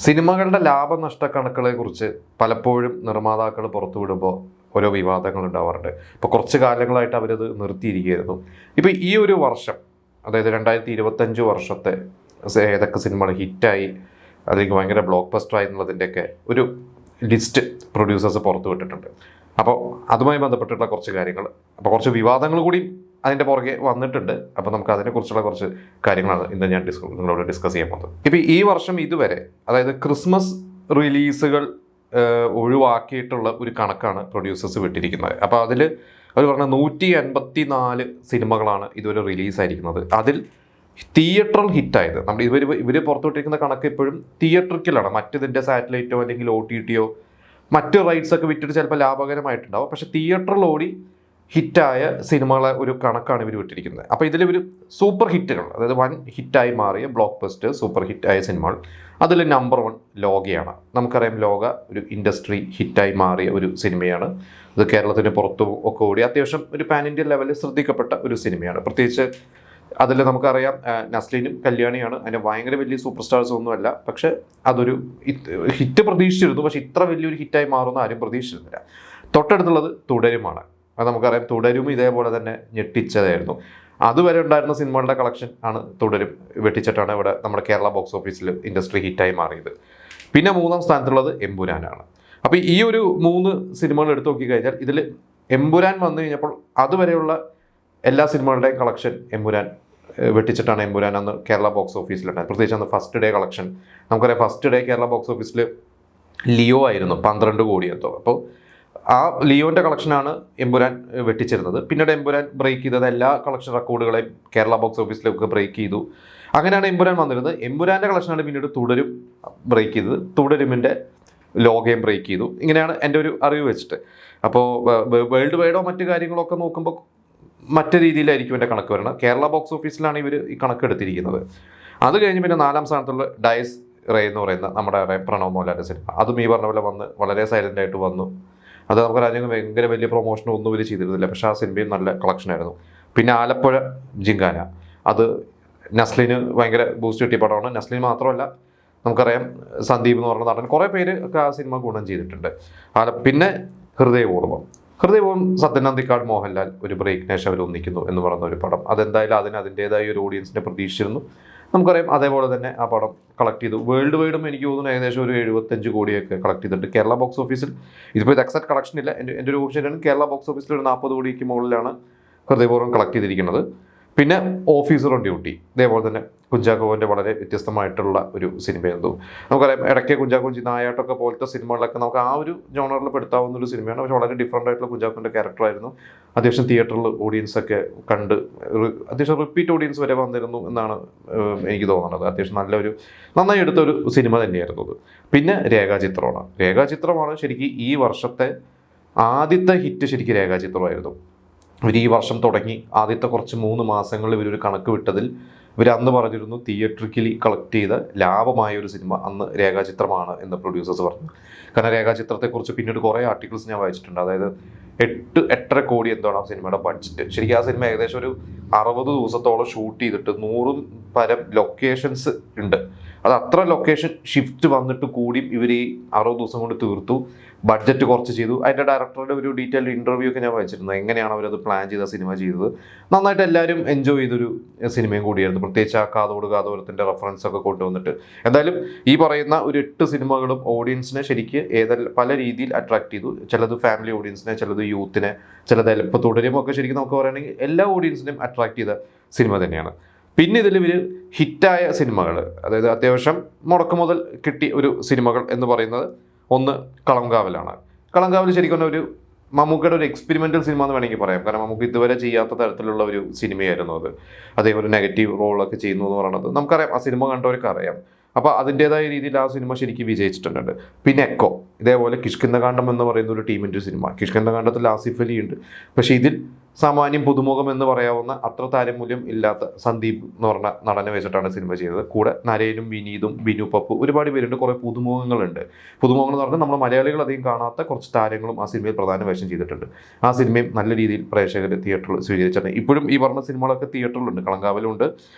സിനിമകളുടെ ലാഭനഷ്ട കണക്കുകളെ കുറിച്ച് പലപ്പോഴും നിർമ്മാതാക്കൾ പുറത്തുവിടുമ്പോൾ ഓരോ വിവാദങ്ങൾ ഉണ്ടാവാറുണ്ട്. ഇപ്പോൾ കുറച്ച് കാലങ്ങളായിട്ട് അവരത് നിർത്തിയിരിക്കുകയായിരുന്നു. ഇപ്പോൾ ഈ ഒരു വർഷം, അതായത് 2025 വർഷത്തെ ഏതൊക്കെ സിനിമകൾ ഹിറ്റായി അല്ലെങ്കിൽ ഭയങ്കര ബ്ലോക്ക് ബസ്റ്ററായി എന്നുള്ളതിൻ്റെയൊക്കെ ഒരു ലിസ്റ്റ് പ്രൊഡ്യൂസേഴ്സ് പുറത്തു വിട്ടിട്ടുണ്ട്. അപ്പോൾ അതുമായി ബന്ധപ്പെട്ടിട്ടുള്ള കുറച്ച് കാര്യങ്ങൾ, അപ്പോൾ കുറച്ച് വിവാദങ്ങൾ കൂടി അതിൻ്റെ പുറകെ വന്നിട്ടുണ്ട്. അപ്പോൾ നമുക്ക് അതിനെക്കുറിച്ചുള്ള കുറച്ച് കാര്യങ്ങളാണ് ഇന്ന് ഞാൻ നിങ്ങളോട് ഡിസ്കസ് ചെയ്യാൻ പോകുന്നത്. ഇപ്പോൾ ഈ വർഷം ഇതുവരെ, അതായത് ക്രിസ്മസ് റിലീസുകൾ ഒഴിവാക്കിയിട്ടുള്ള ഒരു കണക്കാണ് പ്രൊഡ്യൂസേഴ്സ് വിട്ടിരിക്കുന്നത്. അപ്പോൾ അതിൽ അവർ പറഞ്ഞ 184 സിനിമകളാണ് ഇതുവരെ റിലീസായിരിക്കുന്നത്. അതിൽ തിയേറ്ററൽ ഹിറ്റായത്, നമ്മൾ ഇവർ പുറത്തുവിട്ടിരിക്കുന്ന കണക്ക് ഇപ്പോഴും തിയേറ്ററിക്കലാണ്. മറ്റിതിൻ്റെ സാറ്റലൈറ്റോ അല്ലെങ്കിൽ OTT മറ്റ് റൈറ്റ്സ് ഒക്കെ വിറ്റിട്ട് ചിലപ്പോൾ ലാഭകരമായിട്ടുണ്ടാവും. പക്ഷേ തിയേറ്ററിൽ ഓടി ഹിറ്റായ സിനിമകളെ ഒരു കണക്കാണ് ഇവർ വിട്ടിരിക്കുന്നത്. അപ്പോൾ ഇതിൽ സൂപ്പർ ഹിറ്റുകൾ, അതായത് വൻ ഹിറ്റായി മാറിയ ബ്ലോക്ക് ബസ്റ്റർ സൂപ്പർ ഹിറ്റായ സിനിമകൾ, അതിൽ നമ്പർ 1 ലോകയാണ്. നമുക്കറിയാം, ലോക ഒരു ഇൻഡസ്ട്രി ഹിറ്റായി മാറിയ ഒരു സിനിമയാണ്. ഇത് കേരളത്തിന് പുറത്തും ഒക്കെ ഓടി അത്യാവശ്യം ഒരു പാൻ ഇന്ത്യൻ ലെവലിൽ ശ്രദ്ധിക്കപ്പെട്ട ഒരു സിനിമയാണ്. പ്രത്യേകിച്ച് അതിൽ നമുക്കറിയാം നസ്ലിനും കല്യാണിയാണ്. അതിന് ഭയങ്കര വലിയ സൂപ്പർ സ്റ്റാർസ് ഒന്നുമല്ല, പക്ഷെ അതൊരു ഹിറ്റ് പ്രതീക്ഷിച്ചിരുന്നു. പക്ഷെ ഇത്ര വലിയൊരു ഹിറ്റായി മാറുമെന്ന് ആരും പ്രതീക്ഷിച്ചിരുന്നില്ല. തൊട്ടടുത്തുള്ളത് തുടരുമാണ്. അത് നമുക്കറിയാം, തുടരും ഇതേപോലെ തന്നെ ഞെട്ടിച്ചതായിരുന്നു. അതുവരെ ഉണ്ടായിരുന്ന സിനിമകളുടെ കളക്ഷൻ ആണ് തുടരും വെട്ടിച്ചിട്ടാണ് ഇവിടെ നമ്മുടെ കേരള ബോക്സ് ഓഫീസിൽ ഇൻഡസ്ട്രി ഹിറ്റായി മാറിയത്. പിന്നെ 3ാം സ്ഥാനത്തുള്ളത് എമ്പുരാനാണ്. അപ്പോൾ ഈ ഒരു 3 സിനിമകൾ എടുത്തു നോക്കിക്കഴിഞ്ഞാൽ ഇതിൽ എമ്പുരാൻ വന്നു കഴിഞ്ഞപ്പോൾ അതുവരെയുള്ള എല്ലാ സിനിമകളുടെയും കളക്ഷൻ എമ്പുരാൻ വെട്ടിച്ചിട്ടാണ് എമ്പുരാൻ അന്ന് കേരള ബോക്സ് ഓഫീസിലുണ്ടായത്. പ്രത്യേകിച്ച് അന്ന് ഫസ്റ്റ് ഡേ കളക്ഷൻ നമുക്കറിയാം. ഫസ്റ്റ് ഡേ കേരള ബോക്സ് ഓഫീസിൽ ലിയോ ആയിരുന്നു 12 കോടി എന്തോ. അപ്പോൾ ആ ലിയോൻ്റെ കളക്ഷനാണ് എമ്പുരാൻ വെട്ടിച്ചിരുന്നത്. പിന്നീട് എമ്പുരാൻ ബ്രേക്ക് ചെയ്തത് എല്ലാ കളക്ഷൻ റെക്കോർഡുകളെയും കേരള ബോക്സ് ഓഫീസിലൊക്കെ ബ്രേക്ക് ചെയ്തു. അങ്ങനെയാണ് എമ്പുരാൻ വന്നിരുന്നത്. എമ്പുരാൻ്റെ കളക്ഷനാണ് പിന്നീട് തുടരും ബ്രേക്ക് ചെയ്തത്. തുടരുമിൻ്റെ ലോകയും ബ്രേക്ക് ചെയ്തു. ഇങ്ങനെയാണ് എൻ്റെ ഒരു അറിവ് വെച്ചിട്ട്. അപ്പോൾ വേൾഡ് വൈഡോ മറ്റു കാര്യങ്ങളൊക്കെ നോക്കുമ്പോൾ മറ്റു രീതിയിലായിരിക്കും എൻ്റെ കണക്ക് വരുന്നത്. കേരള ബോക്സ് ഓഫീസിലാണ് ഇവർ ഈ കണക്ക് എടുത്തിരിക്കുന്നത്. അത് കഴിഞ്ഞ് പിന്നെ 4ാം സ്ഥാനത്തുള്ള ഡയസ് റേ എന്ന് പറയുന്ന നമ്മുടെ പ്രണവ് മോഹൻലാലിൻ്റെ സിനിമ, അതും ഈ പറഞ്ഞ പോലെ വന്ന് വളരെ സൈലൻ്റ് ആയിട്ട് വന്നു. അത് നമുക്ക് രാജ്യം ഭയങ്കര വലിയ പ്രൊമോഷനോ ഒന്നും ഇവർ ചെയ്തിരുന്നില്ല. പക്ഷേ ആ സിനിമയും നല്ല കളക്ഷനായിരുന്നു. പിന്നെ ആലപ്പുഴ ജിങ്കാന, അത് നസ്ലിന് ഭയങ്കര ബൂസ്റ്റ് കിട്ടിയ പടമാണ്. നസ്ലിൻ മാത്രമല്ല, നമുക്കറിയാം സന്ദീപ് എന്ന് പറഞ്ഞ നടൻ, കുറേ പേര് ഒക്കെ ആ സിനിമ ഗുണം ചെയ്തിട്ടുണ്ട്. പിന്നെ ഹൃദയപൂർവ്വം സത്യൻ അന്തിക്കാട് മോഹൻലാൽ ഒരു ബ്രേക്കിന് ശേഷം അവർ ഒന്നിക്കുന്നു എന്ന് പറയുന്ന ഒരു പടം. അതെന്തായാലും അതിൻ്റേതായ ഒരു ഓഡിയൻസിനെ പ്രതീക്ഷിച്ചിരുന്നു. നമുക്കറിയാം അതേപോലെ തന്നെ ആ പടം കളക്ട് ചെയ്തു. വേൾഡ് വൈഡും എനിക്ക് തോന്നുന്നു ഏകദേശം ഒരു 75 കോടിയൊക്കെ കളക്ട് ചെയ്തിട്ടുണ്ട്. കേരള ബോക്സ് ഓഫീസിൽ ഇതിപ്പോൾ ഇത് എക്സാക്ട് കളക്ഷൻ ഇല്ല, എൻ്റെ ഒരു ഓപ്ഷനാണ്. കേരള ബോക്സ് ഓഫീസിൽ ഒരു 40 കോടിക്ക് മുകളിലാണ് ഹൃദയപൂർവ്വം കളക്ട് ചെയ്തിരിക്കുന്നത്. പിന്നെ ഓഫീസർ ഓൺ ഡ്യൂട്ടി, ഇതേപോലെ തന്നെ കുഞ്ചാക്കോവിൻ്റെ വളരെ വ്യത്യസ്തമായിട്ടുള്ള ഒരു സിനിമയായിരുന്നു. നമുക്കറിയാം ഇടയ്ക്ക് കുഞ്ചാക്കോ നായാട്ടൊക്കെ പോലത്തെ സിനിമകളിലൊക്കെ നമുക്ക് ആ ഒരു ജോണറിൽ പെടുത്താവുന്ന ഒരു സിനിമയാണ്. പക്ഷേ വളരെ ഡിഫറൻ്റ് ആയിട്ടുള്ള കുഞ്ചാക്കോൻ്റെ ക്യാരക്ടറായിരുന്നു. അത്യാവശ്യം തിയേറ്ററിൽ ഓഡിയൻസൊക്കെ കണ്ട് അത്യാവശ്യം റിപ്പീറ്റ് ഓഡിയൻസ് വരെ വന്നിരുന്നു എന്നാണ് എനിക്ക് തോന്നുന്നത്. അത്യാവശ്യം നന്നായി എടുത്തൊരു സിനിമ തന്നെയായിരുന്നു അത്. പിന്നെ രേഖാചിത്രമാണ് ശരിക്കും ഈ വർഷത്തെ ആദ്യത്തെ ഹിറ്റ്. ശരിക്കും രേഖാചിത്രമായിരുന്നു. ഇവർ ഈ വർഷം തുടങ്ങി ആദ്യത്തെ കുറച്ച് 3 മാസങ്ങളിൽ ഇവരൊരു കണക്ക് വിട്ടതിൽ ഇവർ അന്ന് പറഞ്ഞിരുന്നു തിയേറ്ററിക്കലി കളക്ട് ചെയ്ത ലാഭമായ ഒരു സിനിമ അന്ന് രേഖാചിത്രമാണ് എന്ന് പ്രൊഡ്യൂസേഴ്സ് പറഞ്ഞു. കാരണം രേഖാചിത്രത്തെക്കുറിച്ച് പിന്നീട് കുറേ ആർട്ടിക്കിൾസ് ഞാൻ വായിച്ചിട്ടുണ്ട്. അതായത് 8-8.5 കോടി എന്താണ് ആ സിനിമയുടെ ബഡ്ജറ്റ്. ശരിക്കും ആ സിനിമ ഏകദേശം ഒരു 60 ദിവസത്തോളം ഷൂട്ട് ചെയ്തിട്ട് 100 പരം ലൊക്കേഷൻസ് ഉണ്ട്. അത് അത്ര ലൊക്കേഷൻ ഷിഫ്റ്റ് വന്നിട്ട് കൂടിയും ഇവർ ഈ 60 ദിവസം കൊണ്ട് തീർത്തു. ബഡ്ജറ്റ് കുറച്ച് ചെയ്തു. അതിൻ്റെ ഡയറക്ടറുടെ ഒരു ഡീറ്റെയിൽഡ് ഇൻ്റർവ്യൂ ഒക്കെ ഞാൻ വായിച്ചിരുന്നു. എങ്ങനെയാണ് അവരത് പ്ലാൻ ചെയ്ത സിനിമ ചെയ്തത്. നന്നായിട്ട് എല്ലാവരും എൻജോയ് ചെയ്തൊരു സിനിമയും കൂടിയായിരുന്നു. പ്രത്യേകിച്ച് ആ കാതോരത്തിൻ്റെ റെഫറൻസ് ഒക്കെ കൊണ്ടുവന്നിട്ട് എന്തായാലും ഈ പറയുന്ന ഒരു 8 സിനിമകളും ഓഡിയൻസിനെ ശരിക്ക് പല രീതിയിൽ അട്രാക്ട് ചെയ്തു. ചിലത് ഫാമിലി ഓഡിയൻസിനെ, ചിലത് യൂത്തിനെ, ചിലത് ഇപ്പോൾ തുടരുമൊക്കെ ശരിക്കും നമുക്ക് പറയുകയാണെങ്കിൽ എല്ലാ ഓഡിയൻസിനെയും അട്രാക്ട് ചെയ്ത സിനിമ തന്നെയാണ്. പിന്നെ ഇതിൽ ഇവർ ഹിറ്റായ സിനിമകൾ, അതായത് അത്യാവശ്യം മുടക്ക് മുതൽ കിട്ടിയ ഒരു സിനിമകൾ എന്ന് പറയുന്നത് ഒന്ന് കളംകാവലാണ്. കളംകാവൽ ശരിക്കും ഒരു മമ്മൂക്കയുടെ ഒരു എക്സ്പെരിമെൻ്റൽ സിനിമ എന്ന് വേണമെങ്കിൽ പറയാം. കാരണം നമുക്ക് ഇതുവരെ ചെയ്യാത്ത തരത്തിലുള്ള ഒരു സിനിമയായിരുന്നു അത്. അതേപോലെ നെഗറ്റീവ് റോളൊക്കെ ചെയ്യുന്നു എന്ന് പറയുന്നത് നമുക്കറിയാം, ആ സിനിമ കണ്ടവർക്ക് അറിയാം. അപ്പോൾ അതിൻ്റേതായ രീതിയിൽ ആ സിനിമ ശരിക്കും വിജയിച്ചിട്ടുണ്ട്. പിന്നെ എക്കോ, ഇതേപോലെ കിഷ്കിന്ധകാണ്ഡം എന്ന് പറയുന്ന ഒരു ടീമിൻ്റെ സിനിമ. കിഷ്കിന്ധകാണ്ഡത്തിൽ ആസിഫ് അലി ഉണ്ട്. പക്ഷേ ഇതിൽ സാമാന്യം പുതുമുഖം എന്ന് പറയാവുന്ന അത്ര താരമൂല്യം ഇല്ലാത്ത സന്ദീപ് എന്ന് പറഞ്ഞ നടനെ വെച്ചിട്ടാണ് സിനിമ ചെയ്തത്. കൂടെ നരേനും വിനീതും ബിനു പപ്പു ഒരുപാട് പേരുണ്ട്. കുറേ പുതുമുഖങ്ങളുണ്ട്. പുതുമുഖങ്ങൾ എന്ന് പറഞ്ഞാൽ നമ്മൾ മലയാളികൾ അധികം കാണാത്ത കുറച്ച് താരങ്ങളും ആ സിനിമയിൽ പ്രധാന വേഷം ചെയ്തിട്ടുണ്ട്. ആ സിനിമയും നല്ല രീതിയിൽ പ്രേക്ഷകർ തിയേറ്ററിൽ സ്വീകരിച്ചിട്ടുണ്ട്. ഇപ്പോഴും ഈ പറഞ്ഞ സിനിമകളൊക്കെ തിയേറ്ററിലുണ്ട്. കളങ്കാവലുണ്ട്,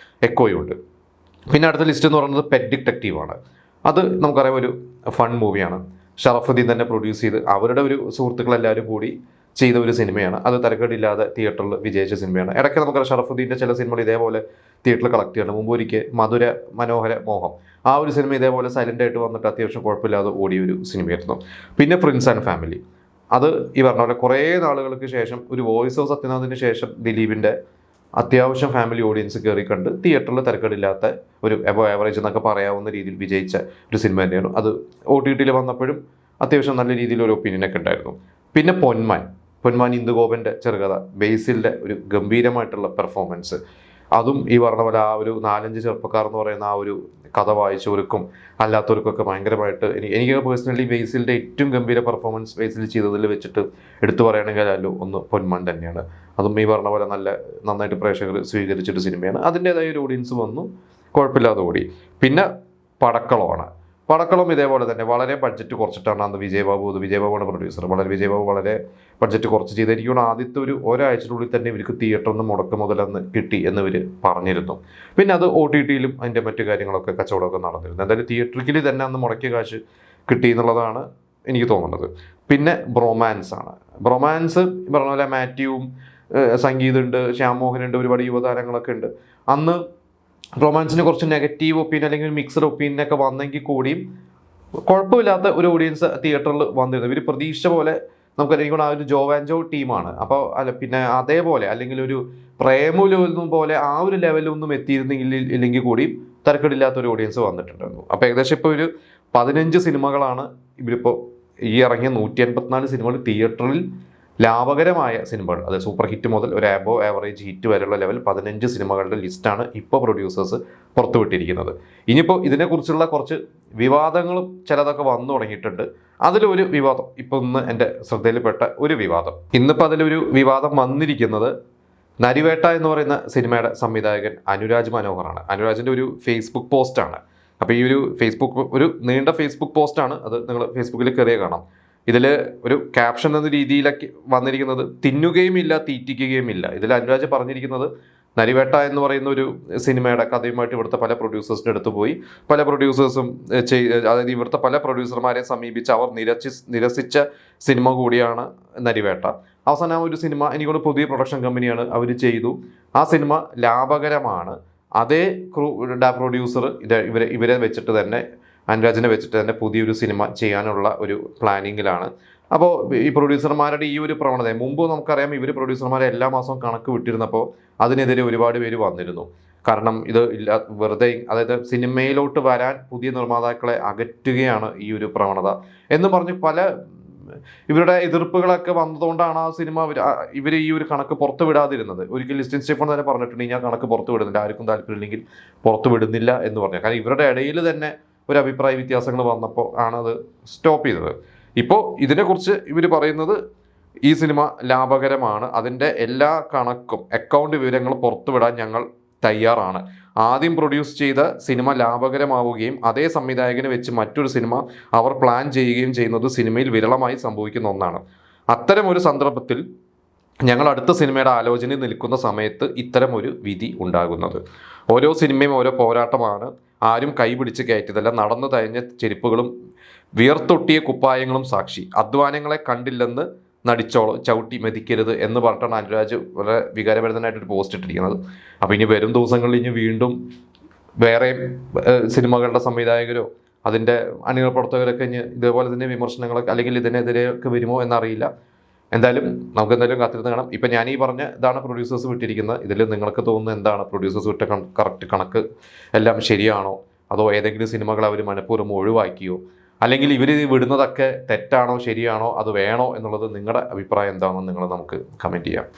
എക്കോയും ഉണ്ട്. പിന്നെ അടുത്ത ലിസ്റ്റ് എന്ന് പറയുന്നത് പെറ്റ് ഡിറ്റക്റ്റീവാണ്. അത് നമുക്കറിയാം ഒരു ഫൺ മൂവിയാണ്. ഷറഫുദ്ദീൻ തന്നെ പ്രൊഡ്യൂസ് ചെയ്ത് അവരുടെ ഒരു സുഹൃത്തുക്കളെല്ലാവരും കൂടി ചെയ്ത ഒരു സിനിമയാണ്. അത് തരക്കേടില്ലാതെ തിയേറ്ററിൽ വിജയിച്ച സിനിമയാണ്. ഇടയ്ക്ക് നമുക്കറിയാം ഷറഫുദ്ദീൻ്റെ ചില സിനിമകൾ ഇതേപോലെ തിയേറ്ററിൽ കളക്ട് ചെയ്യണം. മുമ്പ് ഒരിക്കൽ മധുര മനോഹര മോഹം, ആ ഒരു സിനിമ ഇതേപോലെ സൈലൻ്റ് ആയിട്ട് വന്നിട്ട് അത്യാവശ്യം കുഴപ്പമില്ലാതെ ഓടിയ ഒരു സിനിമയായിരുന്നു. പിന്നെ പ്രിൻസ് ആൻഡ് ഫാമിലി, അത് ഈ പറഞ്ഞ പോലെ കുറേ നാളുകൾക്ക് ശേഷം ഒരു വോയിസ് ഓഫ് സത്യനാഥിന് ശേഷം ദിലീപിൻ്റെ അത്യാവശ്യം ഫാമിലി ഓഡിയൻസ് കയറി കണ്ട് തിയേറ്ററിൽ തിരക്കേടില്ലാത്ത ഒരു എബോ ആവറേജ് എന്നൊക്കെ പറയാവുന്ന രീതിയിൽ വിജയിച്ച ഒരു സിനിമ തന്നെയാണ്. അത് OTT വന്നപ്പോഴും അത്യാവശ്യം നല്ല രീതിയിൽ ഒരു ഒപ്പീനിയനൊക്കെ ഉണ്ടായിരുന്നു. പിന്നെ പൊന്മാൻ ഇന്ദുഗോപൻ്റെ ചെറുകഥ, ബേസിലിൻ്റെ ഒരു ഗംഭീരമായിട്ടുള്ള പെർഫോമൻസ്, അതും ഈ പറഞ്ഞ പോലെ ആ ഒരു 4-5 ചെറുപ്പക്കാർ എന്ന് പറയുന്ന ആ ഒരു കഥ വായിച്ചവർക്കും അല്ലാത്തവർക്കൊക്കെ ഭയങ്കരമായിട്ട് എനിക്ക് പേഴ്സണലി ബേസിലിൻ്റെ ഏറ്റവും ഗംഭീര പെർഫോമൻസ് ബേസിൽ ചെയ്തതിൽ വെച്ചിട്ട് എടുത്തു പറയുകയാണെങ്കിൽ അല്ലോ ഒന്ന് പൊന്മാൻ തന്നെയാണ്. അതും ഈ പറഞ്ഞ പോലെ നന്നായിട്ട് പ്രേക്ഷകർ സ്വീകരിച്ചൊരു സിനിമയാണ്. അതിൻ്റേതായ ഒരു ഓഡിയൻസ് വന്നു, കുഴപ്പമില്ലാതെ ഓടി. പിന്നെ പടക്കളം ഇതേപോലെ തന്നെ വളരെ ബഡ്ജറ്റ് കുറച്ചിട്ടാണ് അന്ന് വിജയബാബുവാണ് പ്രൊഡ്യൂസർ. വിജയബാബു വളരെ ബഡ്ജറ്റ് കുറച്ച് ചെയ്തിരിക്കണം. ആദ്യത്തെ ഒരാഴ്ചയ്ക്കുള്ളിൽ തന്നെ ഇവർക്ക് തിയേറ്ററിൽ നിന്ന് മുടക്ക് മുതലെന്ന് കിട്ടി എന്നിവർ പറഞ്ഞിരുന്നു. പിന്നെ അത് OTT അതിൻ്റെ മറ്റു കാര്യങ്ങളൊക്കെ കച്ചവടമൊക്കെ നടന്നിരുന്നു. എന്തായാലും തിയേറ്ററിക്കലി തന്നെ അന്ന് മുടക്കിയ കാശ് കിട്ടി എന്നുള്ളതാണ് എനിക്ക് തോന്നുന്നത്. പിന്നെ ബ്രൊമാൻസ് പറഞ്ഞ പോലെ മാത്യുവും സംഗീതമുണ്ട്, ശ്യാം മോഹനുണ്ട്, ഒരുപാട് യുവതാരങ്ങളൊക്കെ ഉണ്ട്. അന്ന് റൊമാൻസിന് കുറച്ച് നെഗറ്റീവ് ഒപ്പീനിയൻ അല്ലെങ്കിൽ മിക്സഡ് ഒപ്പീനിയനൊക്കെ വന്നെങ്കിൽ കൂടിയും കുഴപ്പമില്ലാത്ത ഒരു ഓഡിയൻസ് തിയേറ്ററിൽ വന്നിരുന്നു. ഇവർ പ്രതീക്ഷ പോലെ നമുക്കറിയാം ആ ഒരു ജോ ടീമാണ്. അപ്പോൾ പിന്നെ അതേപോലെ അല്ലെങ്കിൽ ഒരു പ്രേമലൊന്നും പോലെ ആ ഒരു ലെവലൊന്നും ഇല്ലെങ്കിൽ കൂടിയും തിരക്കേടില്ലാത്തൊരു ഓഡിയൻസ് വന്നിട്ടുണ്ടായിരുന്നു. അപ്പോൾ ഏകദേശം ഇപ്പോൾ ഒരു 15 സിനിമകളാണ് ഇവരിപ്പോൾ ഈ ഇറങ്ങിയ 154 സിനിമകൾ തിയേറ്ററിൽ ലാഭകരമായ സിനിമകൾ, അത് സൂപ്പർ ഹിറ്റ് മുതൽ ഒരു അബോ ആവറേജ് ഹിറ്റ് വരെയുള്ള ലെവൽ 15 സിനിമകളുടെ ലിസ്റ്റാണ് ഇപ്പോൾ പ്രൊഡ്യൂസേഴ്സ് പുറത്തുവിട്ടിരിക്കുന്നത്. ഇനിയിപ്പോൾ ഇതിനെക്കുറിച്ചുള്ള കുറച്ച് വിവാദങ്ങളും ചിലതൊക്കെ വന്നു തുടങ്ങിയിട്ടുണ്ട്. അതിലൊരു വിവാദം ഇപ്പോൾ ഇന്ന് എൻ്റെ ശ്രദ്ധയിൽപ്പെട്ട ഒരു വിവാദം, ഇന്നിപ്പോൾ അതിലൊരു വിവാദം വന്നിരിക്കുന്നത് നരിവേട്ട എന്ന് പറയുന്ന സിനിമയുടെ സംവിധായകൻ അനുരാജ് മനോഹറാണ്. അനുരാജിൻ്റെ ഒരു ഫേസ്ബുക്ക് പോസ്റ്റാണ്. അപ്പോൾ ഈ ഒരു നീണ്ട ഫേസ്ബുക്ക് പോസ്റ്റാണ്, അത് നിങ്ങൾ ഫേസ്ബുക്കിൽ കയറിയേ കാണാം. ഇതിൽ ഒരു ക്യാപ്ഷൻ എന്ന രീതിയിലൊക്കെ വന്നിരിക്കുന്നത് തിന്നുകയുമില്ല തീറ്റിക്കുകയുമില്ല. ഇതിൽ അനുരാജ് പറഞ്ഞിരിക്കുന്നത് നരിവേട്ട എന്ന് പറയുന്ന ഒരു സിനിമയുടെ കഥയുമായിട്ട് ഇവിടുത്തെ പല പ്രൊഡ്യൂസേഴ്സിൻ്റെ അടുത്ത് പോയി പല പ്രൊഡ്യൂസേഴ്സും അതായത് ഇവിടുത്തെ പല പ്രൊഡ്യൂസർമാരെ സമീപിച്ച് അവർ നിരസിച്ച സിനിമ കൂടിയാണ് നരിവേട്ട. അവസാനം ആ ഒരു സിനിമ എനിക്കൊരു പുതിയ പ്രൊഡക്ഷൻ കമ്പനിയാണ് അവർ ചെയ്തു. ആ സിനിമ ലാഭകരമാണ്. അതേ പ്രൊഡ്യൂസർ ഇവരെ വെച്ചിട്ട് തന്നെ, അനുരാജിനെ വെച്ചിട്ട് തന്നെ പുതിയൊരു സിനിമ ചെയ്യാനുള്ള ഒരു പ്ലാനിങ്ങിലാണ്. അപ്പോൾ ഈ പ്രൊഡ്യൂസർമാരുടെ ഈ ഒരു പ്രവണത മുമ്പ് നമുക്കറിയാം, ഇവർ പ്രൊഡ്യൂസർമാരെ എല്ലാ മാസവും കണക്ക് വിട്ടിരുന്നപ്പോൾ അതിനെതിരെ ഒരുപാട് പേര് വന്നിരുന്നു. കാരണം ഇത് വെറുതെ, അതായത് സിനിമയിലോട്ട് വരാൻ പുതിയ നിർമ്മാതാക്കളെ അകറ്റുകയാണ് ഈ ഒരു പ്രവണത എന്ന് പറഞ്ഞ് പല ഇവരുടെ എതിർപ്പുകളൊക്കെ വന്നതുകൊണ്ടാണ് ആ സിനിമ ഇവർ ഈ ഒരു കണക്ക് പുറത്തു വിടാതിരുന്നത്. ഒരിക്കൽ ലിസ്റ്റിൻ സ്റ്റീഫൻ തന്നെ പറഞ്ഞിട്ടുണ്ട്, ഞാൻ കണക്ക് പുറത്തു വിടുന്നില്ല, ആർക്കും താല്പര്യമില്ലെങ്കിൽ പുറത്തു വിടുന്നില്ല എന്ന് പറഞ്ഞു. കാരണം ഇവരുടെ ഇടയിൽ തന്നെ ഒരു അഭിപ്രായ വ്യത്യാസങ്ങൾ വന്നപ്പോൾ ആണത് സ്റ്റോപ്പ് ചെയ്തത്. ഇപ്പോൾ ഇതിനെക്കുറിച്ച് ഇവർ പറയുന്നത് ഈ സിനിമ ലാഭകരമാണ്, അതിൻ്റെ എല്ലാ കണക്കും അക്കൗണ്ട് വിവരങ്ങളും പുറത്തുവിടാൻ ഞങ്ങൾ തയ്യാറാണ്. ആദ്യം പ്രൊഡ്യൂസ് ചെയ്ത സിനിമ ലാഭകരമാവുകയും അതേ സംവിധായകനെ വെച്ച് മറ്റൊരു സിനിമ അവർ പ്ലാൻ ചെയ്യുകയും ചെയ്യുന്നത് സിനിമയിൽ വിരളമായി സംഭവിക്കുന്ന ഒന്നാണ്. അത്തരമൊരു സന്ദർഭത്തിൽ ഞങ്ങൾ അടുത്ത സിനിമയുടെ ആലോചനയിൽ നിൽക്കുന്ന സമയത്ത് ഇത്തരം ഒരു വിധി ഉണ്ടാകുന്നത്. ഓരോ സിനിമയും ഓരോ പോരാട്ടമാണ്. ആരും കൈപിടിച്ച് കയറ്റിയതല്ല. നടന്നു തഴഞ്ഞ ചെരുപ്പുകളും വിയർത്തൊട്ടിയ കുപ്പായങ്ങളും സാക്ഷി. അധ്വാനങ്ങളെ കണ്ടില്ലെന്ന് നടിച്ചോളോ, ചവിട്ടി മെതിക്കരുത് എന്ന് പറഞ്ഞിട്ടാണ് അനുരാജ് വളരെ വികാരഭരിതനായിട്ടൊരു പോസ്റ്റ് ഇട്ടിരിക്കുന്നത്. അപ്പോൾ ഇനി വരും ദിവസങ്ങളിൽ ഇനി വീണ്ടും വേറെ സിനിമകളുടെ സംവിധായകരോ അതിൻ്റെ അണിയറ പ്രവർത്തകരൊക്കെ ഇനി ഇതേപോലെ തന്നെ വിമർശനങ്ങളൊക്കെ അല്ലെങ്കിൽ ഇതിനെതിരെയൊക്കെ വരുമോ എന്നറിയില്ല. എന്തായാലും നമുക്ക് എന്തായാലും കാത്തിരുന്ന് കാണാം. ഇപ്പം ഞാൻ ഈ പറഞ്ഞ ഇതാണ് പ്രൊഡ്യൂസേഴ്സ് വിട്ടിരിക്കുന്നത്. ഇതിൽ നിങ്ങൾക്ക് തോന്നുന്നത് എന്താണ്? പ്രൊഡ്യൂസേഴ്സ് വിട്ട കറക്റ്റ് കണക്ക് എല്ലാം ശരിയാണോ, അതോ ഏതെങ്കിലും സിനിമകൾ അവർ മനഃപൂർവ്വം ഒഴിവാക്കിയോ, അല്ലെങ്കിൽ ഇവർ വിടുന്നതൊക്കെ തെറ്റാണോ ശരിയാണോ, അത് വേണോ എന്നുള്ളത് നിങ്ങളുടെ അഭിപ്രായം എന്താണെന്ന് നിങ്ങൾ നമുക്ക് കമൻറ്റ് ചെയ്യാം.